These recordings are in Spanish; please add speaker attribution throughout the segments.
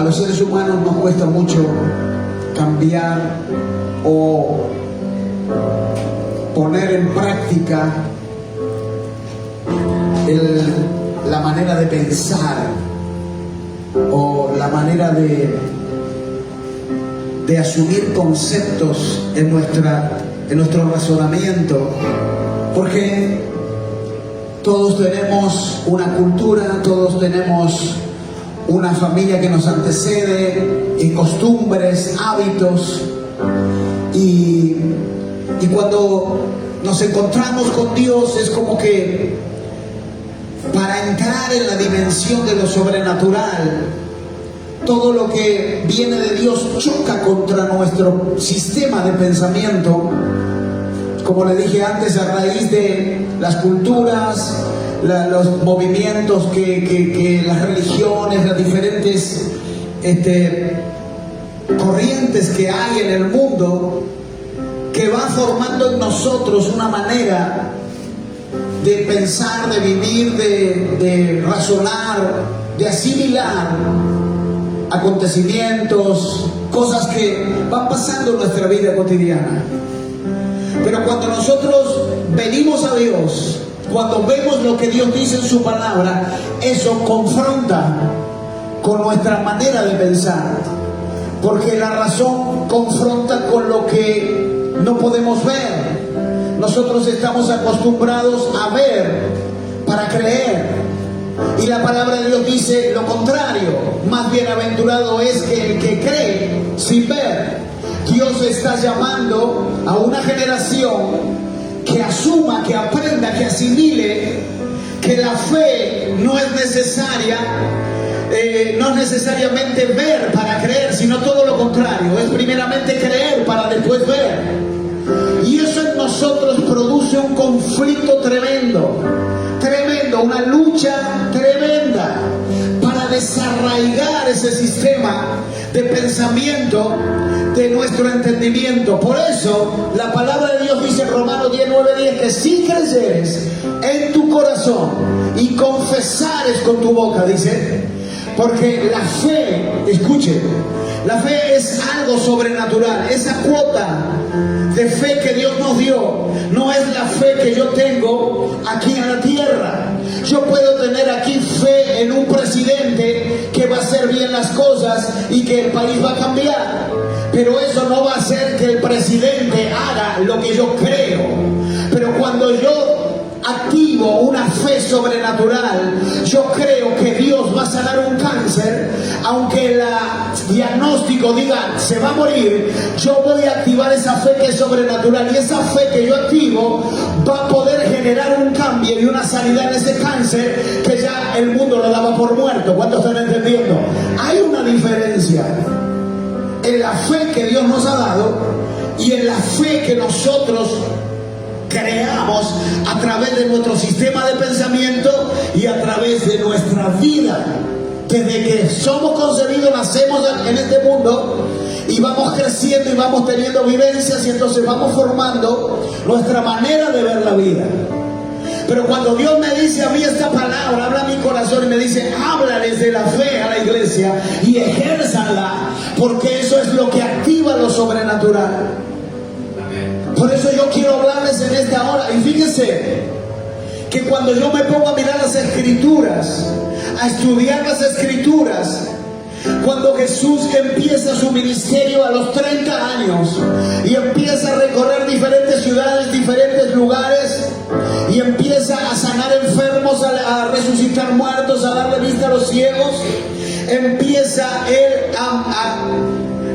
Speaker 1: los seres humanos nos cuesta mucho cambiar o poner en práctica la manera de pensar o la manera de asumir conceptos en nuestro razonamiento, porque todos tenemos una cultura, todos tenemos una familia que nos antecede, y costumbres, hábitos, y cuando nos encontramos con Dios es como que para entrar en la dimensión de lo sobrenatural, todo lo que viene de Dios choca contra nuestro sistema de pensamiento, como le dije antes, a raíz de las culturas, los movimientos que las religiones, las diferentes corrientes que hay en el mundo, que va formando en nosotros una manera de pensar, de vivir, de razonar, de asimilar acontecimientos, cosas que van pasando en nuestra vida cotidiana. Pero cuando nosotros venimos a Dios, cuando vemos lo que Dios dice en su palabra, eso confronta con nuestra manera de pensar, porque la razón confronta con lo que no podemos ver. Nosotros estamos acostumbrados a ver para creer, y la palabra de Dios dice lo contrario: más bienaventurado es que el que cree sin ver. Dios está llamando a una generación que asuma, que aprenda, que asimile que la fe no es necesaria, no es necesariamente ver para creer, sino todo lo contrario, es primeramente creer para después ver. Y eso en nosotros produce un conflicto tremendo, una lucha tremenda para desarraigar ese sistema de pensamiento de nuestro entendimiento. Por eso la palabra de Dios dice en Romanos 10:9-10 que si creyeres en tu corazón y confesares con tu boca, dice, porque la fe, escuchen, la fe es algo sobrenatural. Esa cuota de fe que Dios nos dio no es la fe que yo tengo aquí en la tierra. Yo puedo tener aquí fe en un presidente que va a hacer bien las cosas y que el país va a cambiar, pero eso no va a hacer que el presidente haga lo que yo creo. Pero cuando yo activo una fe sobrenatural, yo creo que Dios va a sanar un cáncer, aunque el diagnóstico diga se va a morir, yo voy a activar esa fe que es sobrenatural, y esa fe que yo activo va a poder generar un cambio y una sanidad en ese cáncer que ya el mundo lo daba por muerto. ¿Cuántos están entendiendo? Hay una diferencia en la fe que Dios nos ha dado y en la fe que nosotros creamos a través de nuestro sistema de pensamiento y a través de nuestra vida. Desde que somos concebidos, nacemos en este mundo y vamos creciendo y vamos teniendo vivencias, y entonces vamos formando nuestra manera de ver la vida. Pero cuando Dios me dice a mí esta palabra, habla a mi corazón y me dice, háblales de la fe a la iglesia y ejérzanla, porque eso es lo que activa lo sobrenatural. Por eso yo quiero hablarles en esta hora. Y fíjense que cuando yo me pongo a mirar las escrituras, a estudiar las escrituras, cuando Jesús empieza su ministerio a los 30 años y empieza a recorrer diferentes ciudades, diferentes lugares, y empieza a sanar enfermos, a resucitar muertos, a darle vista a los ciegos, empieza él a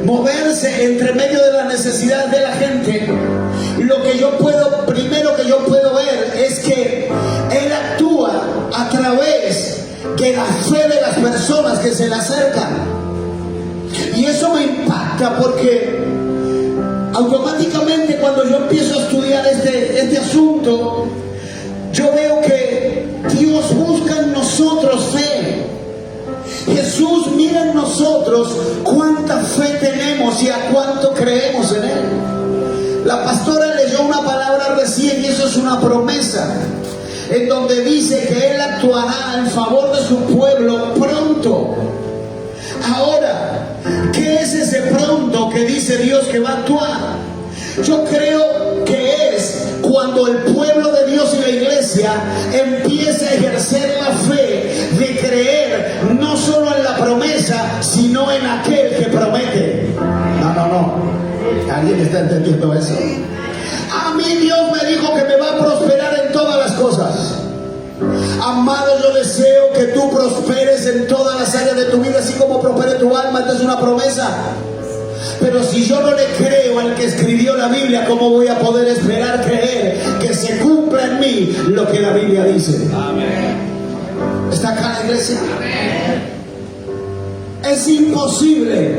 Speaker 1: moverse entre medio de las necesidades de la gente. Lo que yo puedo, primero que yo puedo ver es que él actúa a través de la fe de las personas que se le acercan. Y eso me impacta, porque automáticamente cuando yo empiezo a estudiar este asunto, yo veo que Dios busca en nosotros fe. Jesús mira en nosotros cuánta fe tenemos y a cuánto creemos en Él. La pastora leyó una palabra recién, y eso es una promesa, en donde dice que Él actuará en favor de su pueblo pronto. Ahora, que va a actuar. Yo creo que es cuando el pueblo de Dios y la iglesia empieza a ejercer la fe de creer no solo en la promesa, sino en aquel que promete. No. ¿Alguien está entendiendo eso? A mí Dios me dijo que me va a prosperar en todas las cosas. Amado, yo deseo que tú prosperes en todas las áreas de tu vida, así como prospere tu alma. Esta es una promesa. Pero si yo no le creo al que escribió la Biblia, ¿cómo voy a poder esperar creer que se cumpla en mí lo que la Biblia dice? Amén. ¿Está acá la iglesia? Amén. Es imposible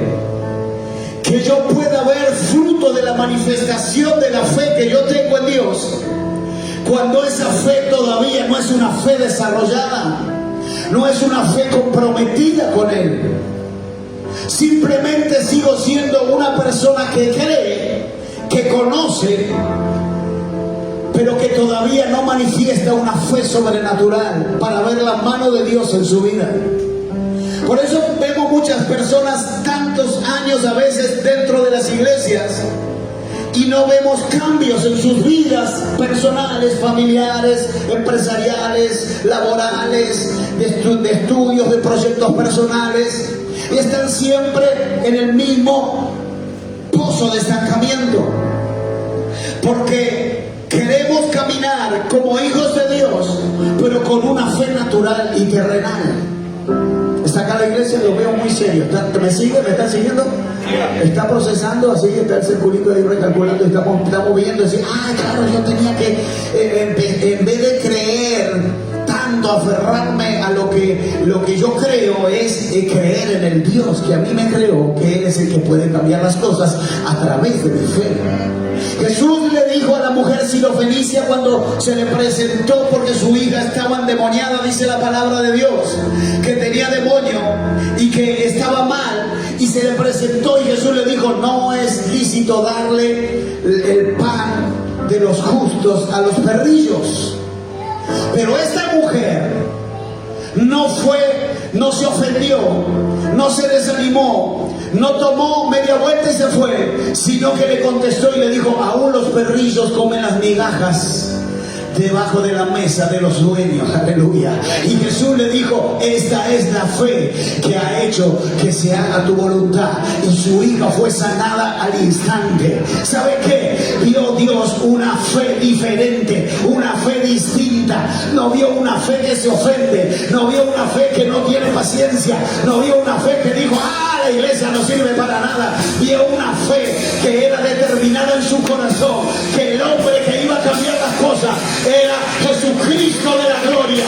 Speaker 1: que yo pueda ver fruto de la manifestación de la fe que yo tengo en Dios cuando esa fe todavía no es una fe desarrollada, no es una fe comprometida con Él. Simplemente sigo siendo una persona que cree, que conoce, pero que todavía no manifiesta una fe sobrenatural para ver la mano de Dios en su vida. Por eso vemos muchas personas tantos años a veces dentro de las iglesias y no vemos cambios en sus vidas personales, familiares, empresariales, laborales, de estudios, de proyectos personales. Y están siempre en el mismo pozo de estancamiento, porque queremos caminar como hijos de Dios, pero con una fe natural y terrenal. Está acá la iglesia, lo veo muy serio. ¿Me sigue? ¿Me están siguiendo? Está procesando, así está el circulito ahí recalculando. Estamos viendo, decir, claro, yo tenía que, en vez de creer tanto, aferrarme a lo que yo creo, es creer en el Dios que a mí me creó, que Él es el que puede cambiar las cosas a través de mi fe. Jesús le dijo a la mujer sirofenicia cuando se le presentó, porque su hija estaba endemoniada, dice la palabra de Dios, que tenía demonio y que estaba mal, y se le presentó y Jesús le dijo, no es lícito darle el pan de los justos a los perrillos. Pero esta mujer no se ofendió, no se desanimó, no tomó media vuelta y se fue, sino que le contestó y le dijo, aún los perrillos comen las migajas debajo de la mesa de los dueños. Aleluya. Y Jesús le dijo, esta es la fe que ha hecho que se haga tu voluntad. Y su hija fue sanada al instante. ¿Sabe qué? Vio Dios una fe diferente, una fe distinta. No vio una fe que se ofende, no vio una fe que no tiene paciencia, no vio una fe que dijo, la iglesia no sirve para nada. Vio una fe que era determinada en su corazón, que el hombre que iba a cambiar las cosas era Jesucristo de la gloria.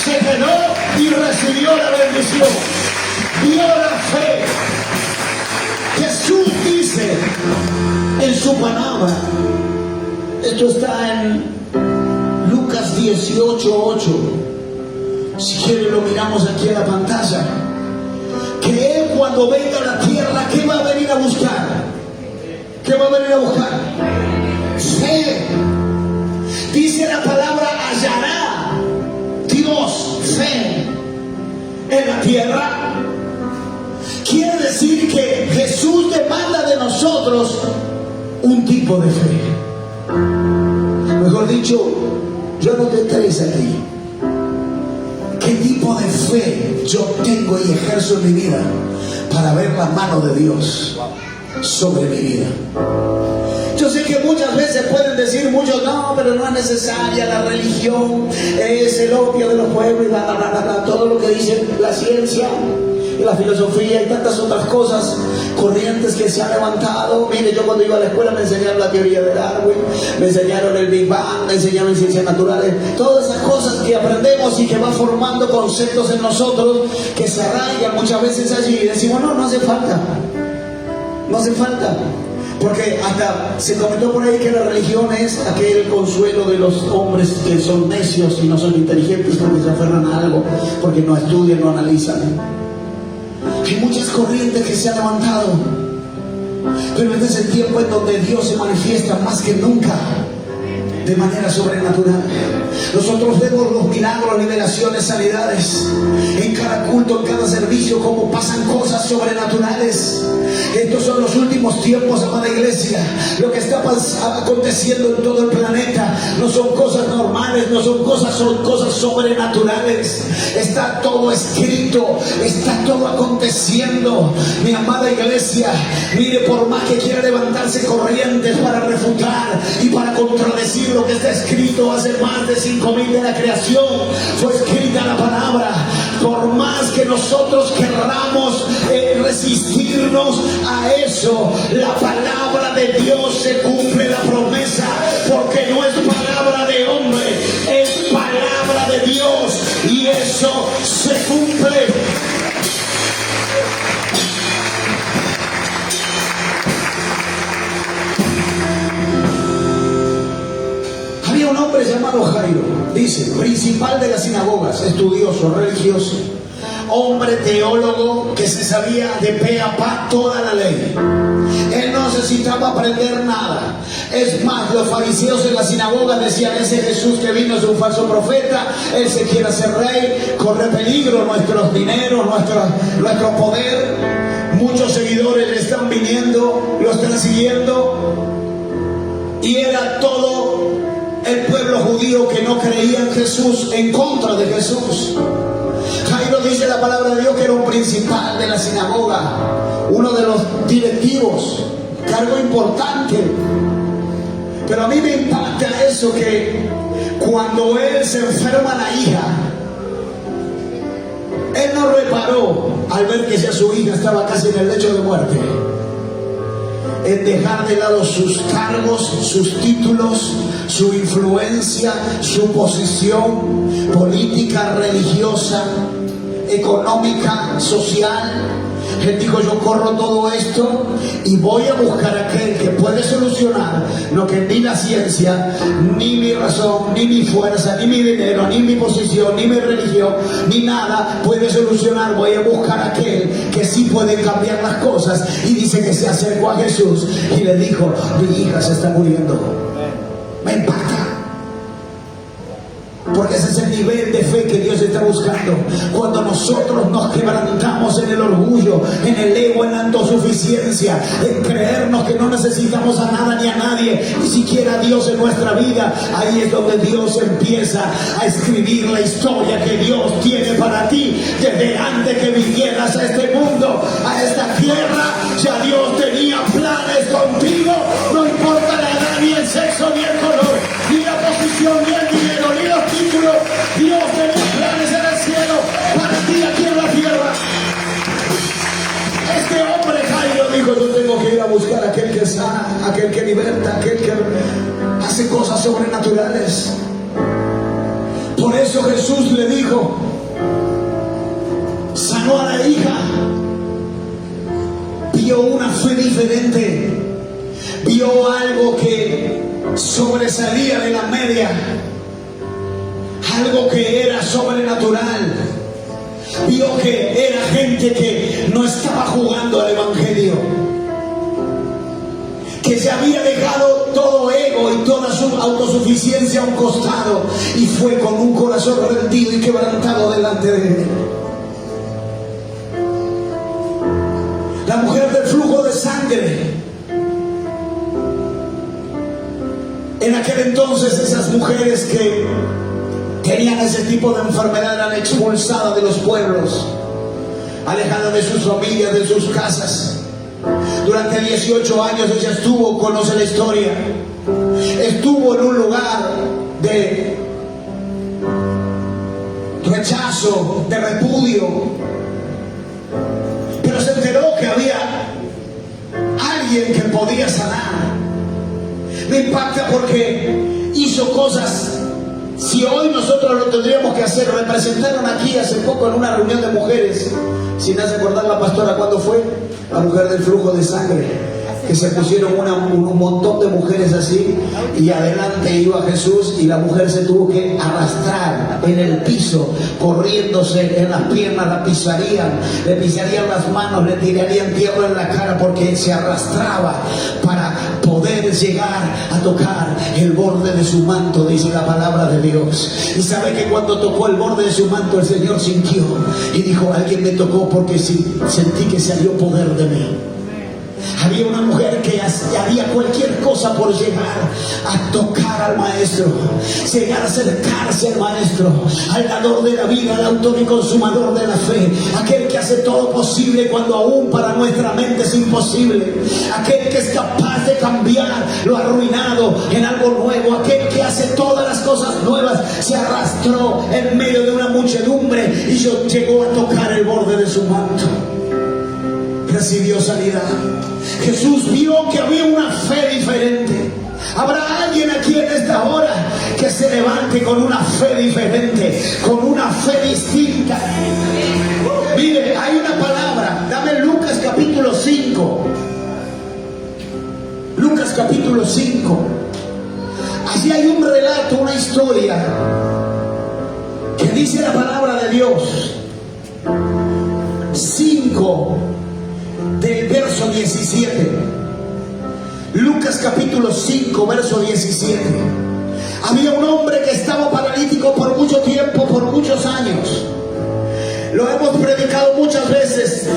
Speaker 1: Se quedó y recibió la bendición. Vio la fe. Jesús dice en su palabra, esto está en Lucas 18:8, si quiere lo miramos aquí en la pantalla, que Él cuando venga a la tierra, ¿qué va a venir a buscar? ¿Qué va a venir a buscar? Fe. Dice la palabra, hallará Dios fe en la tierra. Quiere decir que Jesús demanda de nosotros un tipo de fe. Mejor dicho, yo no te traes aquí. ¿Qué tipo de fe yo tengo y ejerzo en mi vida para ver la mano de Dios sobre mi vida? Yo sé que muchas veces pueden decir muchos, no, pero no es necesaria, la religión es el opio de los pueblos y todo lo que dice la ciencia y la filosofía y tantas otras cosas, corrientes que se han levantado. Mire, yo cuando iba a la escuela me enseñaron la teoría de Darwin, me enseñaron el Big Bang, me enseñaron ciencias naturales, todas esas cosas que aprendemos y que van formando conceptos en nosotros que se arraigan muchas veces allí y decimos, no hace falta, no hace falta. Porque hasta se comentó por ahí que la religión es aquel consuelo de los hombres que son necios y no son inteligentes porque se aferran a algo, porque no estudian, no analizan. Hay muchas corrientes que se han levantado, pero este es el tiempo en donde Dios se manifiesta más que nunca de manera sobrenatural. Nosotros vemos los milagros, liberaciones, sanidades en cada culto, en cada servicio, como pasan cosas sobrenaturales. Estos son los últimos tiempos, amada iglesia. Lo que está aconteciendo en todo el planeta no son cosas normales, no son cosas sobrenaturales. Está todo escrito, está todo aconteciendo. Mi amada iglesia, mire, por más que quiera levantarse corrientes para refutar y para contradecir lo que está escrito, hace más de 5,000 de la creación fue escrita la palabra. Por más que nosotros querramos resistirnos a eso, la palabra de Dios se cumple la promesa, porque no es palabra de hombre, es palabra de Dios, y eso se cumple. Había un hombre llamado Jairo, dice, principal de las sinagogas, estudioso, religioso, hombre teólogo que se sabía de pe a pa toda la ley. Él no necesitaba aprender nada. Es más, los fariseos en la sinagoga decían: ese Jesús que vino es un falso profeta, él se quiere hacer rey, corre peligro nuestros dineros, nuestro poder. Muchos seguidores le están viniendo, lo están siguiendo, y era todo el pueblo judío que no creía en Jesús, en contra de Jesús. Jairo, dice la palabra de Dios, que era un principal de la sinagoga, uno de los directivos, cargo importante. Pero a mí me impacta eso, que cuando él se enferma la hija, él no reparó al ver que ya su hija estaba casi en el lecho de muerte, en dejar de lado sus cargos, sus títulos, su influencia, su posición política, religiosa, económica, social. Él dijo: yo corro todo esto y voy a buscar a aquel que puede solucionar lo que ni la ciencia, ni mi razón, ni mi fuerza, ni mi dinero, ni mi posición, ni mi religión, ni nada puede solucionar. Voy a buscar a aquel que sí puede cambiar las cosas. Y dice que se acercó a Jesús y le dijo: mi hija se está muriendo. Me impacta, porque ese es el nivel de fe que Dios está buscando. Cuando nosotros nos quebrantamos en el orgullo, en el ego, en la autosuficiencia, en creernos que no necesitamos a nada ni a nadie, ni siquiera a Dios en nuestra vida, ahí es donde Dios empieza a escribir la historia que Dios tiene para ti. Desde antes que vinieras a este mundo, a esta tierra, ya Dios tenía planes contigo. No importa la edad, ni el sexo, ni el color, ni la posición, ni el dinero, ni los títulos. Dios tenía planes en el cielo para ti aquí en la tierra. Este hombre Jairo dijo: yo tengo que ir a buscar a aquel que sana, aquel que liberta, aquel que hace cosas sobrenaturales. Por eso Jesús le dijo, sanó a la hija, vio una fe diferente, vio algo que sobresalía de la media, algo que era sobrenatural. Vio que era gente que no estaba jugando al evangelio, que se había dejado todo ego y toda su autosuficiencia a un costado, y fue con un corazón rendido y quebrantado delante de él. La mujer del flujo de sangre, en aquel entonces esas mujeres que tenían ese tipo de enfermedad eran expulsadas de los pueblos, alejadas de sus familias, de sus casas. Durante 18 años ella estuvo, conoce la historia, estuvo en un lugar de rechazo, de repudio, pero se enteró que había alguien que podía sanar. Me impacta porque hizo cosas. Si hoy nosotros lo tendríamos que hacer, representaron aquí hace poco en una reunión de mujeres, si me hace acordar la pastora, ¿cuándo fue? La mujer del flujo de sangre, que se pusieron un montón de mujeres así, y adelante iba Jesús, y la mujer se tuvo que arrastrar en el piso, corriéndose en las piernas, la pisarían, le pisarían las manos, le tirarían tierra en la cara, porque se arrastraba para poder llegar a tocar el borde de su manto, dice la palabra de Dios. Y sabe que cuando tocó el borde de su manto, el Señor sintió y dijo: alguien me tocó porque sentí que salió poder de mí. Había una mujer que haría cualquier cosa por llegar a tocar al maestro, llegar a acercarse al maestro, al dador de la vida, al autor y consumador de la fe, aquel que hace todo posible cuando aún para nuestra mente es imposible, aquel que es capaz de cambiar lo arruinado en algo nuevo, aquel que hace todas las cosas nuevas. Se arrastró en medio de una muchedumbre y llegó a tocar el borde de su manto. Recibió sanidad. Jesús vio que había una fe diferente. Habrá alguien aquí en esta hora que se levante con una fe diferente, con una fe distinta. Mire, hay una palabra. Dame Lucas capítulo 5. Lucas capítulo 5. Allí hay un relato, una historia que dice la palabra de Dios. 5 del verso 17. Lucas capítulo 5 verso 17. Había un hombre que estaba paralítico por mucho tiempo, por muchos años. Lo hemos predicado muchas veces,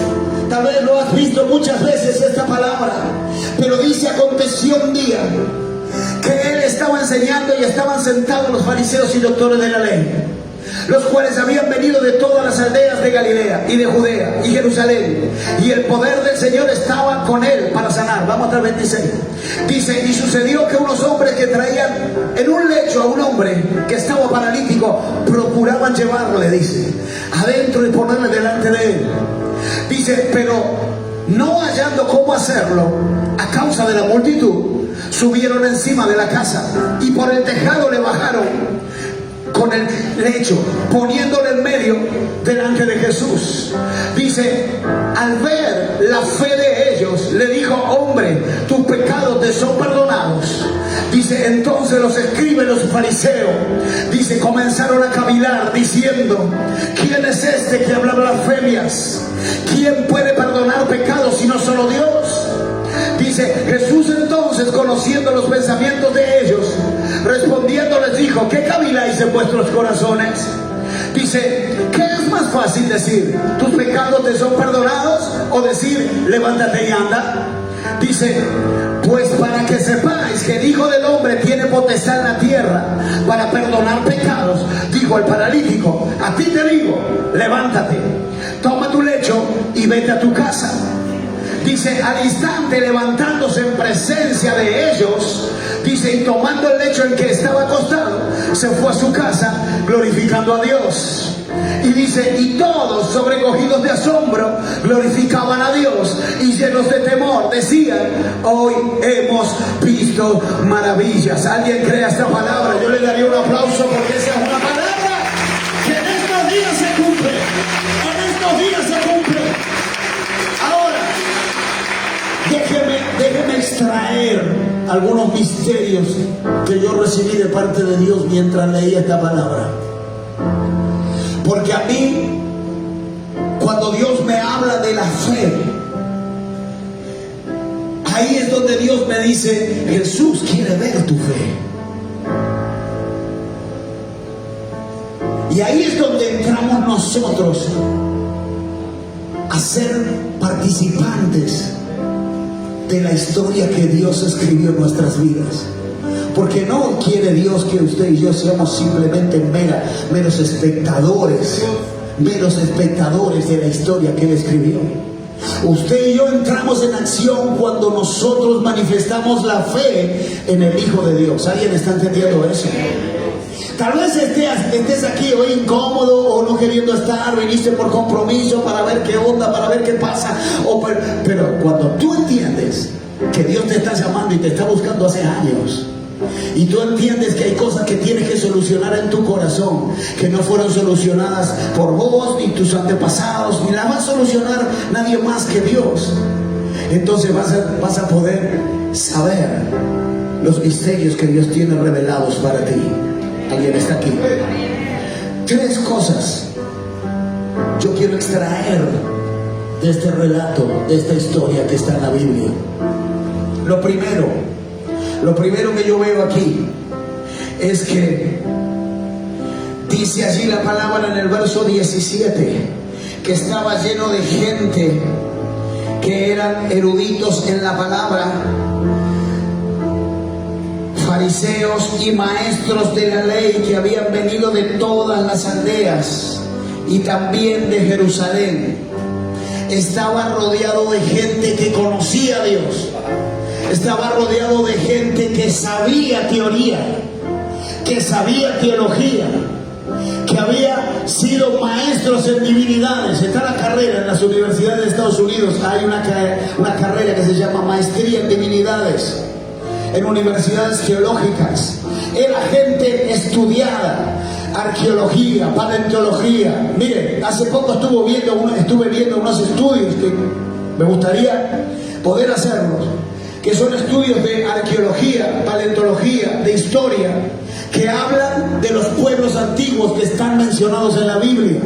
Speaker 1: tal vez lo has visto muchas veces esta palabra, pero dice: aconteció un día que él estaba enseñando y estaban sentados los fariseos y doctores de la ley, los cuales habían venido de todas las aldeas de Galilea y de Judea y Jerusalén, y el poder del Señor estaba con él para sanar. Vamos al 26. Dice: y sucedió que unos hombres que traían en un lecho a un hombre que estaba paralítico, procuraban llevarle, dice, adentro y ponerle delante de él. Dice: pero no hallando cómo hacerlo a causa de la multitud, subieron encima de la casa y por el tejado le bajaron con el lecho, poniéndole en medio delante de Jesús. Dice: al ver la fe de ellos, le dijo: hombre, tus pecados te son perdonados. Dice: entonces los escribas, los fariseos, dice, comenzaron a cavilar diciendo: ¿quién es este que habla blasfemias? ¿Quién puede perdonar pecados sino solo Dios? Dice: Jesús entonces, conociendo los pensamientos de ellos, respondiendo les dijo: ¿qué caviláis en vuestros corazones? Dice: ¿qué es más fácil decir, tus pecados te son perdonados, o decir, levántate y anda? Dice: pues para que sepáis que el Hijo del Hombre tiene potestad en la tierra para perdonar pecados, dijo al paralítico: a ti te digo, levántate, toma tu lecho y vete a tu casa. Dice: al instante, levantándose en presencia de ellos, dice, y tomando el lecho en que estaba acostado, se fue a su casa glorificando a Dios. Y dice: y todos, sobrecogidos de asombro, glorificaban a Dios, y llenos de temor decían: hoy hemos visto maravillas. ¿Alguien cree esta palabra? Yo le daría un aplauso, porque esa es una palabra que en estos días se cumple. En estos días se cumple. Ahora, déjeme extraer algunos misterios que yo recibí de parte de Dios mientras leía esta palabra. Porque a mí, cuando Dios me habla de la fe, ahí es donde Dios me dice: Jesús quiere ver tu fe. Y ahí es donde entramos nosotros a ser participantes de la historia que Dios escribió en nuestras vidas. Porque no quiere Dios que usted y yo seamos simplemente meros espectadores de la historia que Él escribió. Usted y yo entramos en acción cuando nosotros manifestamos la fe en el Hijo de Dios. ¿Alguien está entendiendo eso? Tal vez estés aquí hoy incómodo o no queriendo estar, viniste por compromiso para ver qué onda, para ver qué pasa. Pero cuando tú entiendes que Dios te está llamando y te está buscando hace años, y tú entiendes que hay cosas que tienes que solucionar en tu corazón, que no fueron solucionadas por vos ni tus antepasados, ni las va a solucionar nadie más que Dios, entonces vas a poder saber los misterios que Dios tiene revelados para ti. ¿Alguien está aquí? 3 cosas yo quiero extraer de este relato, de esta historia que está en la Biblia. Lo primero que yo veo aquí es que dice allí la palabra en el verso 17 que estaba lleno de gente que eran eruditos en la palabra, fariseos y maestros de la ley que habían venido de todas las aldeas y también de Jerusalén. Estaba rodeado de gente que conocía a Dios. Estaba rodeado de gente que sabía teoría, que sabía teología, que había sido maestros en divinidades. Está la carrera en las universidades de Estados Unidos. Hay una carrera que se llama Maestría en Divinidades, en universidades teológicas. Era gente estudiada, arqueología, paleontología. Mire, hace poco estuve viendo unos estudios que me gustaría poder hacerlos, que son estudios de arqueología, paleontología, de historia, que hablan de los pueblos antiguos que están mencionados en la Biblia.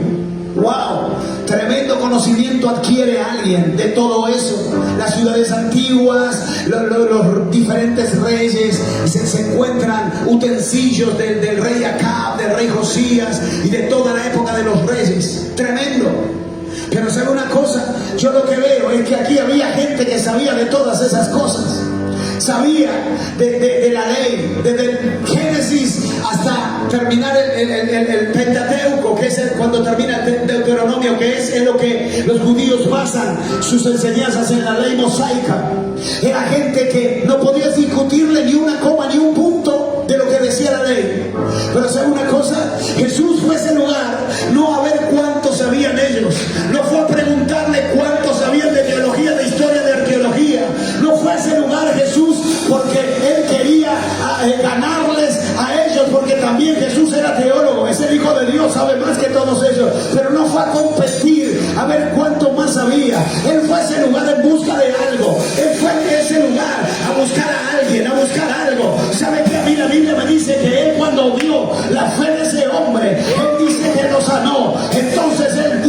Speaker 1: ¡Wow! Tremendo conocimiento adquiere alguien de todo eso. Las ciudades antiguas, los diferentes reyes, se encuentran utensilios del rey Acab, del rey Josías y de toda la época de los reyes. Tremendo. Pero sabe una cosa, yo lo que veo es que aquí había gente que sabía de todas esas cosas. Sabía de la ley, desde el Génesis hasta terminar el Pentateuco, que es cuando termina el Deuteronomio, que es en lo que los judíos basan sus enseñanzas, en la ley mosaica. Era gente que no podías discutirle ni una coma ni un punto de lo que decía la ley. Pero ¿sabe una cosa? Jesús fue a ese lugar no a ver cuántos sabían ellos, no fue a preguntarle cuántos sabían de teología, de historia, de arqueología. No fue a ese lugar Jesús porque él quería ganarles a ellos, porque también Jesús era teólogo, es el Hijo de Dios, sabe más que todos ellos, pero no fue a competir a ver cuánto más sabía. Él fue a ese lugar en busca de algo. Él fue a ese lugar a buscar a alguien, a buscar algo. ¿Sabe que a mí la Biblia me dice que él, cuando vio la fe de ese hombre, él dice que lo sanó? Entonces él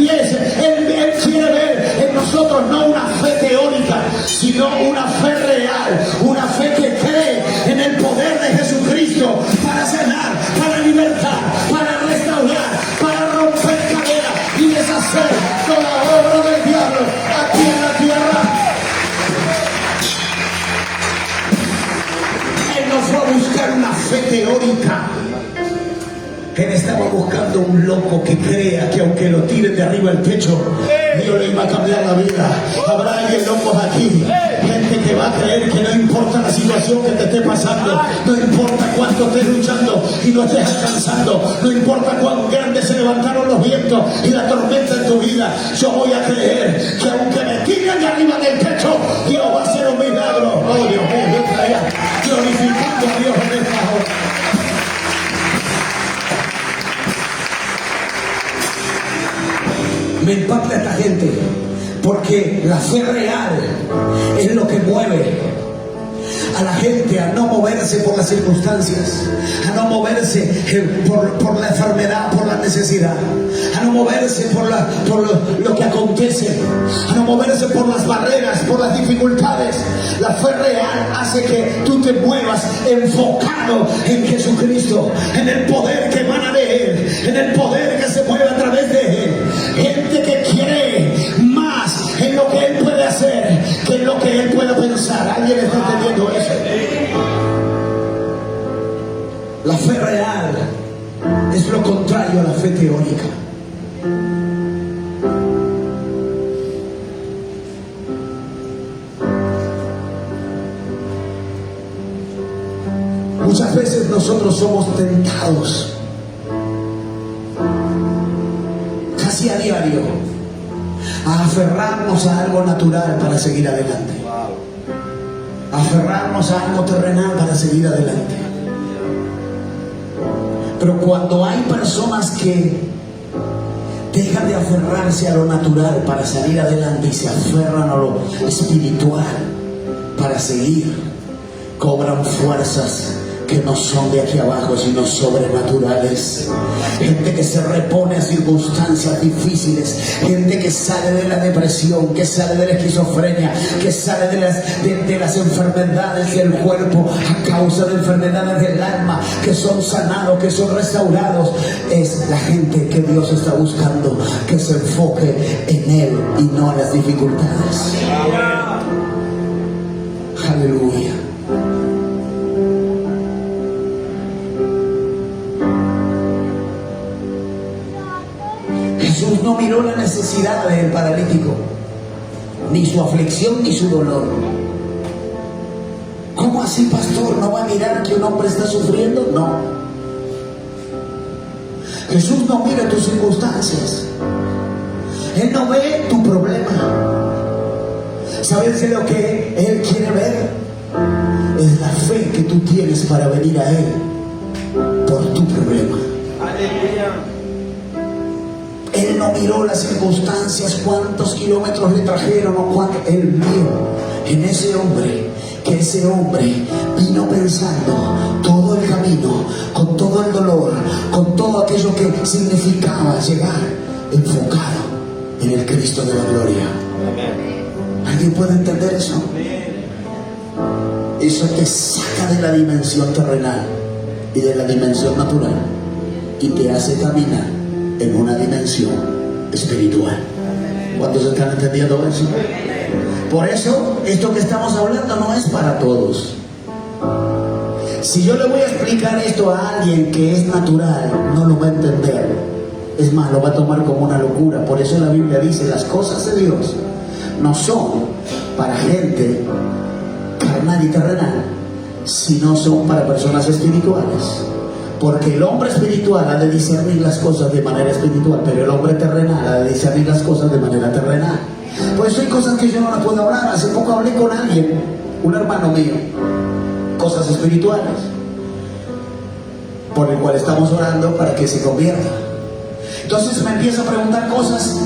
Speaker 1: quiere ver en nosotros no una fe teórica, sino una fe real, una fe que cree en el poder de Jesucristo para sanar, para libertar, para restaurar, para romper cadenas y deshacer toda obra del diablo aquí en la tierra. Él no fue a buscar una fe teórica. Él estaba buscando un loco que crea que aunque lo tiren de arriba del techo, Dios le iba a cambiar la vida. Habrá alguien loco aquí, gente que va a creer que no importa la situación que te esté pasando, no importa cuánto estés luchando y no estés alcanzando, no importa cuán grandes se levantaron los vientos y la tormenta en tu vida, yo voy a creer que aunque me tiren de arriba del techo, Dios va a hacer un milagro. Oh Dios mío, yo estaría glorificando a Dios en esta hora. Me impacta esta gente porque la fe real es lo que mueve a la gente a no moverse por las circunstancias, a no moverse por la enfermedad, por la necesidad, a no moverse por lo que acontece, a no moverse por las barreras, por las dificultades. La fe real hace que tú te muevas enfocado en Jesucristo, en el poder que emana de Él, en el poder que se mueve a través de Él. Gente que cree más en lo que Él puede hacer que en lo que Él pueda pensar. ¿Alguien está entendiendo eso? La fe real es lo contrario a la fe teórica. Muchas veces nosotros somos tentados casi a diario a aferrarnos a algo natural para seguir adelante, a aferrarnos a algo terrenal para seguir adelante. Pero cuando hay personas que dejan de aferrarse a lo natural para salir adelante y se aferran a lo espiritual para seguir, cobran fuerzas que no son de aquí abajo, sino sobrenaturales. Gente que se repone a circunstancias difíciles, gente que sale de la depresión, que sale de la esquizofrenia, que sale de las enfermedades del cuerpo a causa de enfermedades del alma, que son sanados, que son restaurados. Es la gente que Dios está buscando, que se enfoque en Él y no en las dificultades. Aleluya. Jesús no miró la necesidad del paralítico, ni su aflicción ni su dolor. ¿Cómo así, pastor? ¿No va a mirar que un hombre está sufriendo? No. Jesús no mira tus circunstancias. Él no ve tu problema. ¿Sabes de lo que Él quiere ver? Es la fe que tú tienes para venir a Él por tu problema. Aleluya. Él no miró las circunstancias, cuántos kilómetros le trajeron o cuánto. Él vio en ese hombre, que ese hombre vino pensando todo el camino, con todo el dolor, con todo aquello que significaba llegar, enfocado en el Cristo de la gloria. ¿Alguien puede entender eso? Eso te saca de la dimensión terrenal y de la dimensión natural y te hace caminar en una dimensión espiritual. ¿Cuántos están entendiendo eso? Por eso, esto que estamos hablando no es para todos. Si yo le voy a explicar esto a alguien que es natural, no lo va a entender. Es más, lo va a tomar como una locura. Por eso la Biblia dice, las cosas de Dios no son para gente carnal y terrenal, sino son para personas espirituales. Porque el hombre espiritual ha de discernir las cosas de manera espiritual, pero el hombre terrenal ha de discernir las cosas de manera terrenal. Por eso hay cosas que yo no las puedo hablar. Hace poco hablé con alguien, un hermano mío, cosas espirituales, por el cual estamos orando para que se convierta. Entonces me empieza a preguntar cosas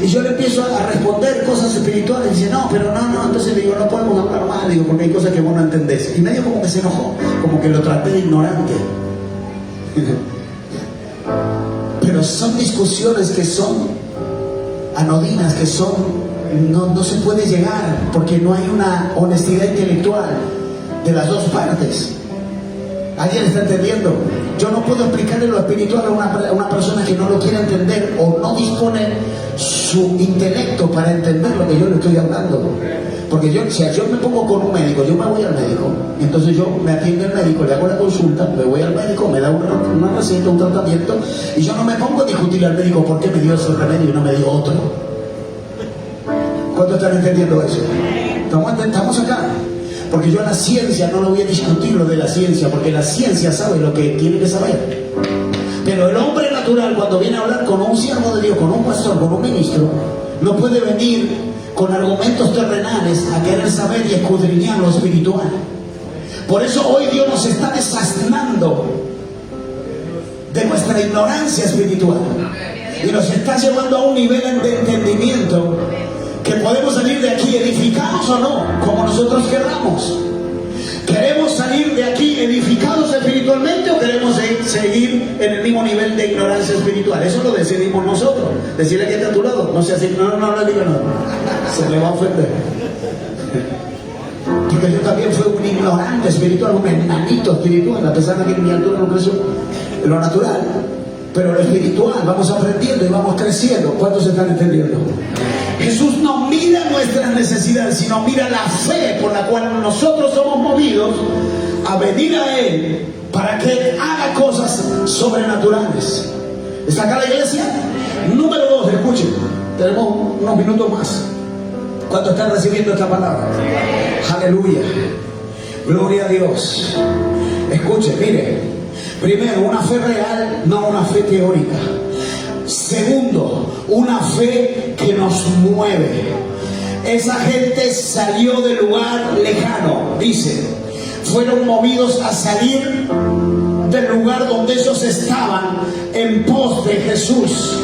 Speaker 1: y yo le empiezo a responder cosas espirituales. Y dice, no, pero no. Entonces le digo, no podemos hablar más, digo, porque hay cosas que vos no entendés. Y medio como que se enojó, como que lo traté de ignorante. Pero son discusiones que son anodinas, que son, no se puede llegar, porque no hay una honestidad intelectual de las dos partes. ¿Alguien está entendiendo? Yo no puedo explicarle lo espiritual a una persona que no lo quiere entender o no dispone su intelecto para entender lo que yo le estoy hablando. Porque si yo me pongo con un médico, yo me voy al médico, entonces yo me atiende el médico, le hago la consulta, me voy al médico, me da una receta, un tratamiento, y yo no me pongo a discutirle al médico por qué me dio ese remedio y no me dio otro. ¿Cuántos están entendiendo eso? Estamos acá. Porque yo a la ciencia no lo voy a discutir lo de la ciencia, porque la ciencia sabe lo que tiene que saber. Pero el hombre natural, cuando viene a hablar con un siervo de Dios, con un pastor, con un ministro, no puede venir con argumentos terrenales a querer saber y escudriñar lo espiritual. Por eso hoy Dios nos está desasnando de nuestra ignorancia espiritual y nos está llevando a un nivel de entendimiento que podemos salir de aquí edificados o no, como nosotros queramos. ¿Queremos salir de aquí edificados espiritualmente o queremos seguir en el mismo nivel de ignorancia espiritual? Eso lo decidimos nosotros. Decirle que está a tu lado, no sea así, no le diga nada, se le va a ofender. Porque yo también fui un ignorante espiritual, un enanito espiritual, a pesar de que mi altura no creció en lo natural. Pero lo espiritual, vamos aprendiendo y vamos creciendo. ¿Cuántos están entendiendo? Jesús no mira nuestras necesidades, sino mira la fe por la cual nosotros somos movidos a venir a Él para que haga cosas sobrenaturales. ¿Está acá la iglesia? Número 2, escuchen, tenemos unos minutos más. ¿Cuántos están recibiendo esta palabra? Aleluya, gloria a Dios. Escuchen, mire. Primero, una fe real, no una fe teórica. Segundo, una fe que nos mueve. Esa gente salió del lugar lejano, dice. Fueron movidos a salir del lugar donde ellos estaban en pos de Jesús.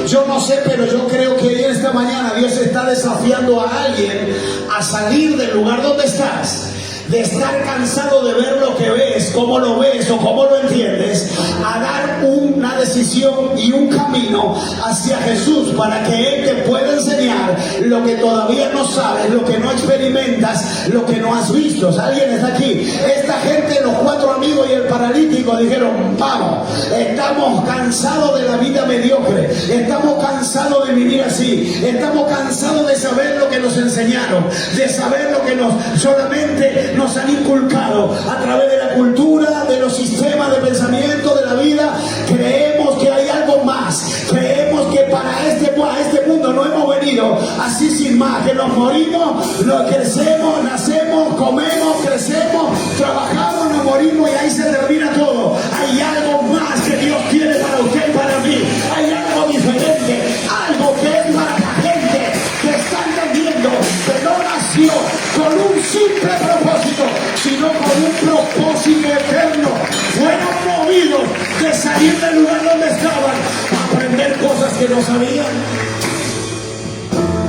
Speaker 1: Yo no sé, pero yo creo que en esta mañana Dios está desafiando a alguien a salir del lugar donde estás de estar cansado de ver lo que ves, cómo lo ves o cómo lo entiendes, a dar una decisión y un camino hacia Jesús para que Él te pueda enseñar lo que todavía no sabes, lo que no experimentas, lo que no has visto. ¿Alguien está aquí? Esta gente, los 4 amigos y el paralítico, dijeron: vamos, estamos cansados de la vida mediocre, estamos cansados de vivir así, estamos cansados de saber lo que nos enseñaron, de saber lo que solamente nos han inculcado a través de la cultura, de los sistemas de pensamiento de la vida. Creemos que hay algo más, creemos que a este mundo no hemos venido así sin más, que nos morimos, nos crecemos, nacemos, comemos, crecemos, trabajamos, nos morimos y ahí se termina todo. Hay algo más que Dios tiene para usted y para mí, hay algo diferente, algo que es para la gente que está entendiendo que no nació con un simple propósito, sino con un propósito eterno. Fueron movidos de salir del lugar donde estaban a aprender cosas que no sabían.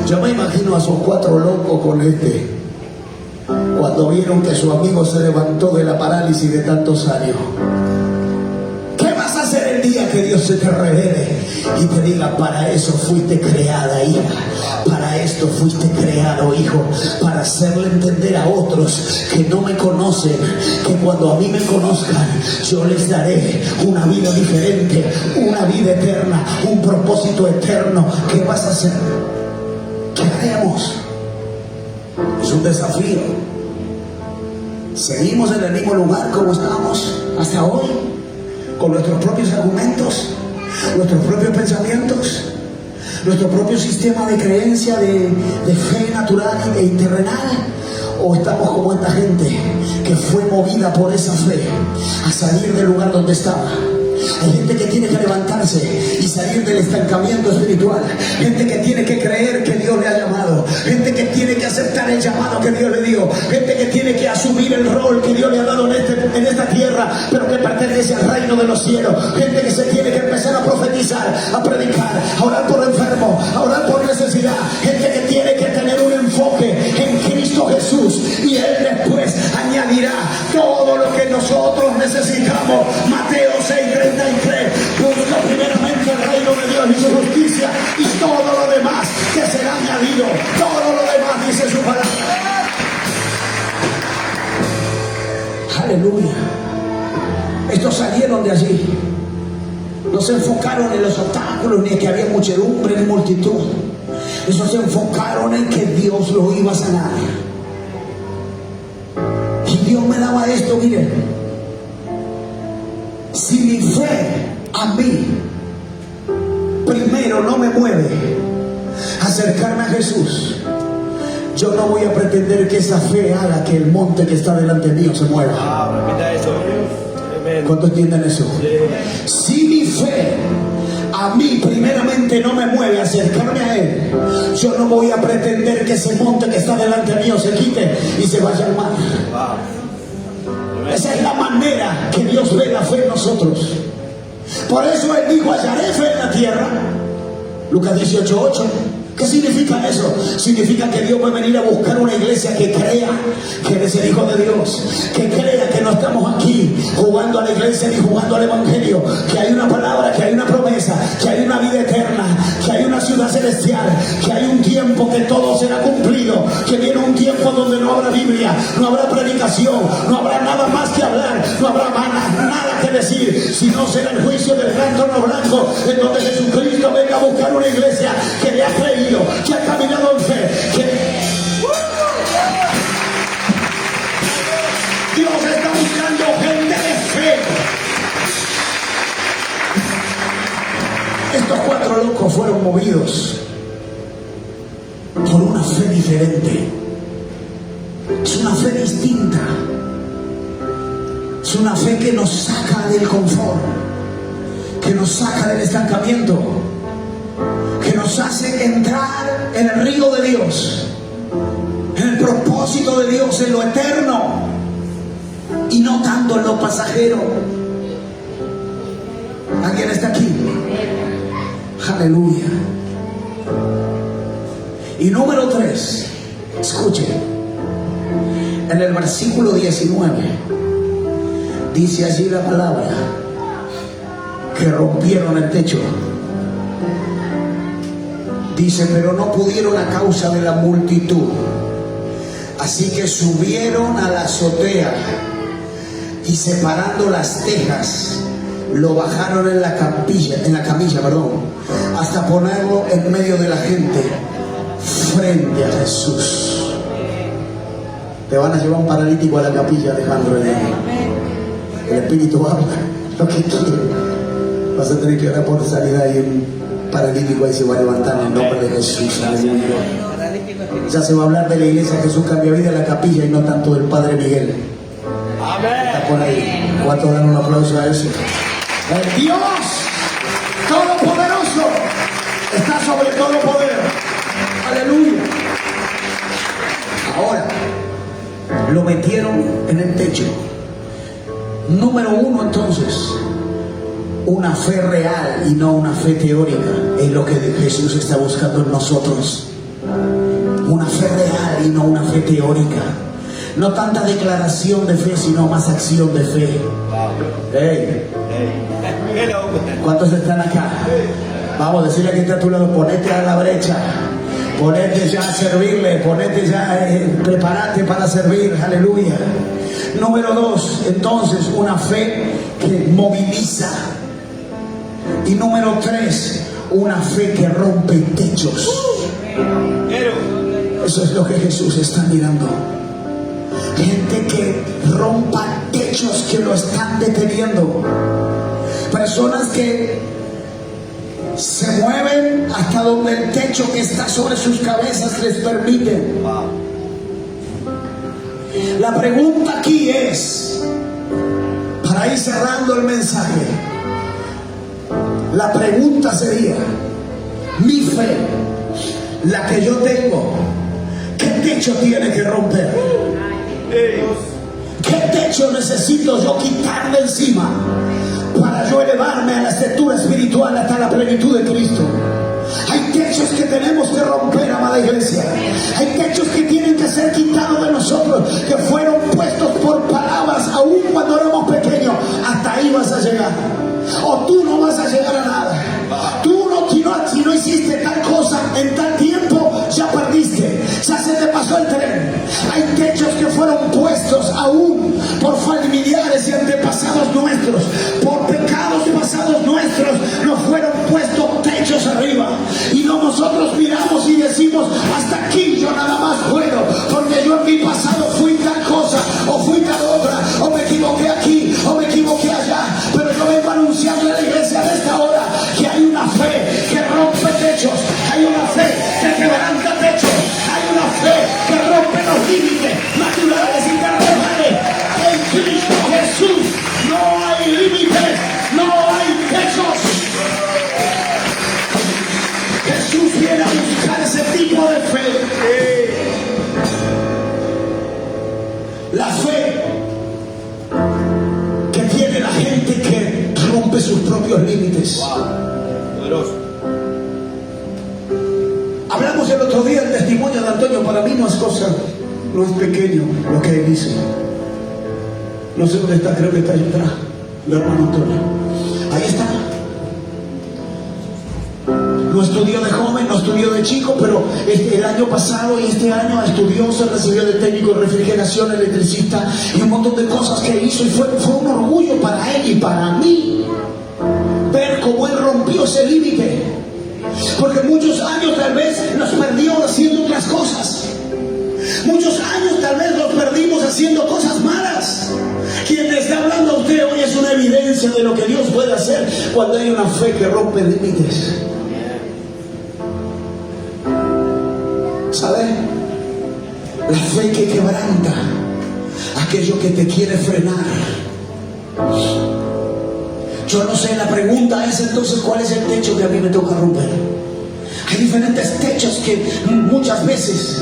Speaker 1: Yo me imagino a esos 4 locos con cuando vieron que su amigo se levantó de la parálisis de tantos años. ¿Qué vas a hacer el día que Dios se te revele y te diga: para eso fuiste creada, hija, para esto fuiste creado, hijo, para hacerle entender a otros que no me conocen, que cuando a mí me conozcan, yo les daré una vida diferente, una vida eterna, un propósito eterno? ¿Qué vas a hacer? ¿Qué haremos? Es un desafío. Seguimos en el mismo lugar como estábamos hasta hoy, con nuestros propios argumentos, nuestros propios pensamientos, nuestro propio sistema de creencia, de fe natural e terrenal. ¿O estamos como esta gente que fue movida por esa fe a salir del lugar donde estaba? Hay gente que tiene que levantarse y salir del estancamiento espiritual. Gente que tiene que creer que Dios le ha llamado. Gente que tiene que aceptar el llamado que Dios le dio. Gente que tiene que asumir el rol que Dios le ha dado en esta tierra, pero que pertenece al reino de los cielos. Gente que se tiene que empezar a profetizar, a predicar, a orar por enfermos, a orar por necesidad. Gente que tiene que tener un enfoque en Cristo Jesús, y Él después añadirá todo lo que nosotros necesitamos. Mateo 6:33. Busca primeramente el reino de Dios y su justicia, y todo lo demás que será añadido. Todo lo demás, dice su palabra. Aleluya. Estos salieron de allí. No se enfocaron en los obstáculos, ni en que había muchedumbre ni multitud. Ellos se enfocaron en que Dios lo iba a sanar. Y Dios me daba esto, miren. Si mi fe a mí primero no me mueve a acercarme a Jesús, yo no voy a pretender que esa fe haga que el monte que está delante mío se mueva. ¿Cuántos entienden eso? Si mi fe a mí primeramente no me mueve a acercarme a Él, yo no voy a pretender que ese monte que está delante mío se quite y se vaya al mar. Esa es la manera que Dios ve la fe en nosotros. Por eso Él dijo: hallaré fe en la tierra. Lucas 18:8. ¿Qué significa eso? Significa que Dios va a venir a buscar una iglesia que crea que eres el Hijo de Dios, que crea que no estamos aquí jugando a la iglesia ni jugando al evangelio, que hay una palabra, que hay una promesa, que hay una vida eterna, que hay una ciudad celestial, que hay un tiempo que todo será cumplido, que viene un tiempo donde no habrá Biblia, no habrá predicación, no habrá nada más que hablar, no habrá nada que decir, sino será el juicio del gran trono blanco, en donde Jesucristo venga a buscar una iglesia que le ha creído, que ha caminado en fe, que Dios está buscando gente de fe. Estos 4 locos fueron movidos por una fe diferente. Es una fe distinta. Es una fe que nos saca del confort, que nos saca del estancamiento, que nos hace entrar en el río de Dios, en el propósito de Dios, en lo eterno, y no tanto en lo pasajero. ¿Alguien está aquí? Aleluya. Y número 3, escuchen, En el versículo 19 dice allí la palabra que rompieron el techo. Dice, pero no pudieron a causa de la multitud. Así que subieron a la azotea y separando las tejas, lo bajaron en la camilla, hasta ponerlo en medio de la gente, frente a Jesús. Te van a llevar un paralítico a la capilla, Alejandro. El Espíritu habla lo que quiere. Vas a tener que orar por sanidad y un paralítico ahí se va a levantar en el nombre de Jesús. Aleluya. Ya se va a hablar de la iglesia Jesús Cambia Vida en la capilla y no tanto del Padre Miguel. Está por ahí. ¿Cuántos dan un aplauso a eso? El Dios Todopoderoso está sobre todo poder. Aleluya. Ahora lo metieron en el techo. Número uno, entonces, una fe real y no una fe teórica es lo que Jesús está buscando en nosotros. Una fe real y no una fe teórica. No tanta declaración de fe, sino más acción de fe. Hey. ¿Cuántos están acá? Vamos a decirle a quien está a tu lado, ponete a la brecha, ponete ya a servirle, ponete ya, prepárate para servir. Aleluya. Número dos, entonces, una fe que moviliza. Y número tres, una fe que rompe techos. Eso es lo que Jesús está mirando. Gente que rompa techos que lo están deteniendo. Personas que se mueven hasta donde el techo que está sobre sus cabezas les permite. La pregunta aquí es, para ir cerrando el mensaje, la pregunta sería, mi fe, la que yo tengo, ¿qué techo tiene que romper? ¿Qué techo necesito yo quitar de encima para yo elevarme a la estatura espiritual hasta la plenitud de Cristo? Hay techos que tenemos que romper, amada iglesia. Hay techos que tienen que ser quitados de nosotros, que fueron puestos por palabras aún cuando éramos pequeños. Hasta ahí vas a llegar, o tú no vas a llegar a nada. Tú si no hiciste tal cosa en tal tiempo, ya perdiste, ya se te pasó el tren. Hay techos que fueron puestos aún por familiares y antepasados nuestros, por pecados pasados nuestros, nos fueron puestos techos arriba. Y no, nosotros miramos y decimos, hasta aquí yo nada más puedo, porque yo en mi pasado fui tal cosa, o fui tal otra, o me equivoqué aquí, o me equivoqué allá. Pero yo vengo a anunciarle a la iglesia de esta hora que hay una fe que rompe techos, hay una fe que quebranta techos, hay una fe que rompe los límites naturales y terrenales. En Cristo Jesús no hay límites, no hay techos. Jesús viene a buscar ese tipo de fe. La fe que tiene la gente que rompe sus propios límites. Hablamos el otro día del testimonio de Antonio. Para mí no es cosa, no es pequeño lo que él hizo. No sé dónde está, creo que está ahí atrás, el hermano Antonio. Ahí está. No estudió de joven, no estudió de chico, pero el año pasado y este año estudió, se recibió de técnico en refrigeración, electricista y un montón de cosas que hizo. Y fue un orgullo para él y para mí ver cómo él rompió ese límite. Porque muchos años tal vez los perdió haciendo otras cosas. Muchos años tal vez los perdimos haciendo cosas malas. Quien le está hablando a usted hoy es una evidencia de lo que Dios puede hacer cuando hay una fe que rompe límites. ¿Sabe? La fe que quebranta aquello que te quiere frenar. Yo no sé, la pregunta es entonces, ¿cuál es el techo que a mí me toca romper? Hay diferentes techos que muchas veces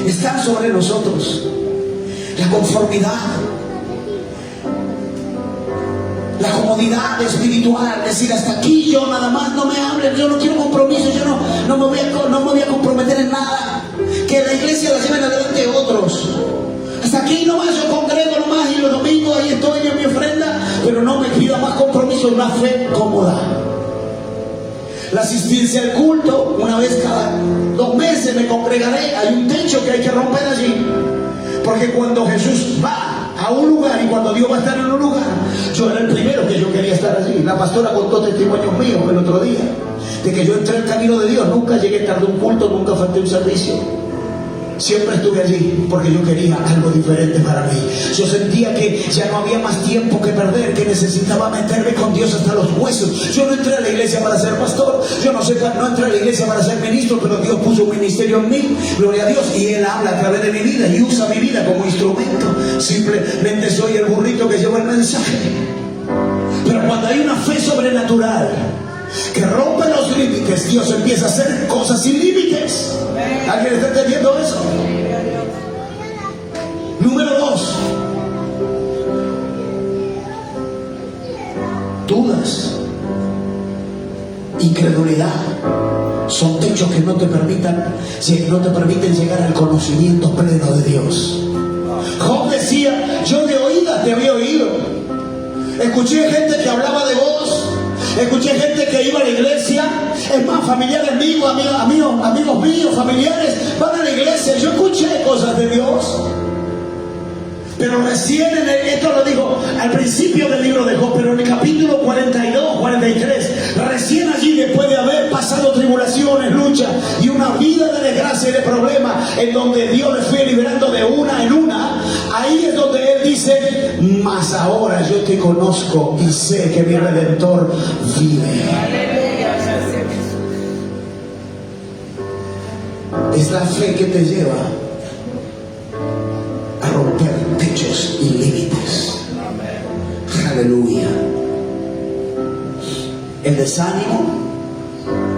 Speaker 1: están sobre nosotros. La conformidad, la comodidad espiritual, decir hasta aquí, yo nada más, no me hablen, yo no quiero compromiso, yo no me voy a comprometer en nada, que la iglesia la lleven adelante otros. Hasta aquí nomás yo congrego nomás y los domingos ahí estoy en mi ofrenda, pero no me pida más compromiso, una fe cómoda. La asistencia al culto, una vez cada 2 meses me congregaré. Hay un techo que hay que romper allí, porque cuando Jesús va a un lugar y cuando Dios va a estar en un lugar, yo era el primero que yo quería estar allí. La pastora contó testimonios míos el otro día, de que yo entré al camino de Dios, nunca llegué tarde a un culto, nunca falté un servicio. Siempre estuve allí porque yo quería algo diferente para mí. Yo sentía que ya no había más tiempo que perder, que necesitaba meterme con Dios hasta los huesos. Yo no entré a la iglesia para ser pastor, yo no entré a la iglesia para ser ministro, pero Dios puso un ministerio en mí, gloria a Dios, y Él habla a través de mi vida y usa mi vida como instrumento. Simplemente soy el burrito que lleva el mensaje. Pero cuando hay una fe sobrenatural que rompe los límites, Dios empieza a hacer cosas sin límites. ¿Alguien está entendiendo eso? Número 2, dudas, incredulidad, son techos que no te permiten llegar al conocimiento pleno de Dios. Job decía: yo de oídas te había oído, escuché gente que hablaba de vos, escuché gente que iba a la iglesia, es más, familiares míos, amigos míos, familiares, van a la iglesia. Yo escuché cosas de Dios, pero recién esto lo digo al principio del libro de Job, pero en el capítulo 42, 43, recién allí, después de haber pasado tribulaciones, luchas y una vida de desgracia y de problemas, en donde Dios le fue liberando de una en una, ahí es donde Él dice: mas ahora yo te conozco y sé que mi Redentor vive. Es la fe que te lleva a romper techos y límites. Aleluya. El desánimo,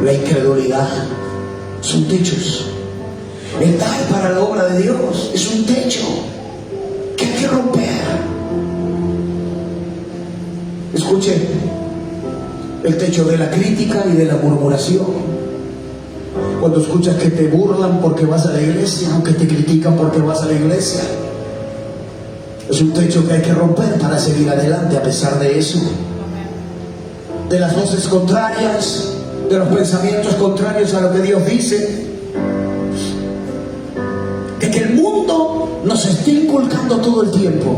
Speaker 1: la incredulidad son techos. El dar para la obra de Dios es un techo que hay que romper. Escuche, el techo de la crítica y de la murmuración. Cuando escuchas que te burlan porque vas a la iglesia, aunque te critican porque vas a la iglesia, es un techo que hay que romper para seguir adelante a pesar de eso. De las voces contrarias, de los pensamientos contrarios a lo que Dios dice, de que el mundo nos esté inculcando todo el tiempo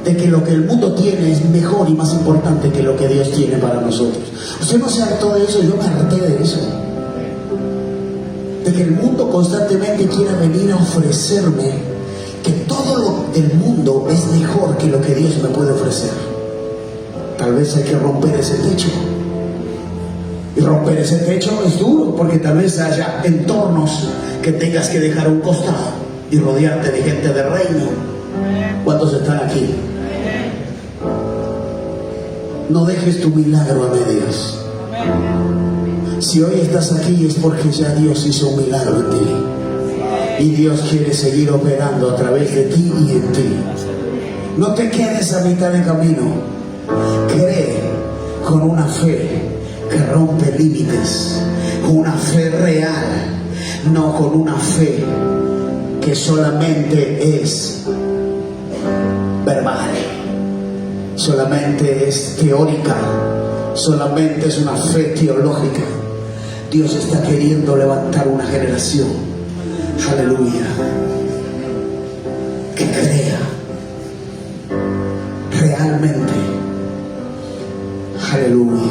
Speaker 1: de que lo que el mundo tiene es mejor y más importante que lo que Dios tiene para nosotros. ¿Usted no se hartó de eso? Yo me harté de eso. De que el mundo constantemente quiera venir a ofrecerme que todo lo del mundo es mejor que lo que Dios me puede ofrecer. Tal vez hay que romper ese techo. Y romper ese techo es duro, porque tal vez haya entornos que tengas que dejar a un costado y rodearte de gente de reino. ¿Cuántos están aquí? No dejes tu milagro a medias. Si hoy estás aquí es porque ya Dios hizo un milagro en ti. Y Dios quiere seguir operando a través de ti y en ti. No te quedes a mitad de camino. Cree con una fe que rompe límites. Con una fe real. No con una fe que solamente es verbal. Solamente es teórica. Solamente es una fe teológica. Dios está queriendo levantar una generación, aleluya, que crea realmente, aleluya.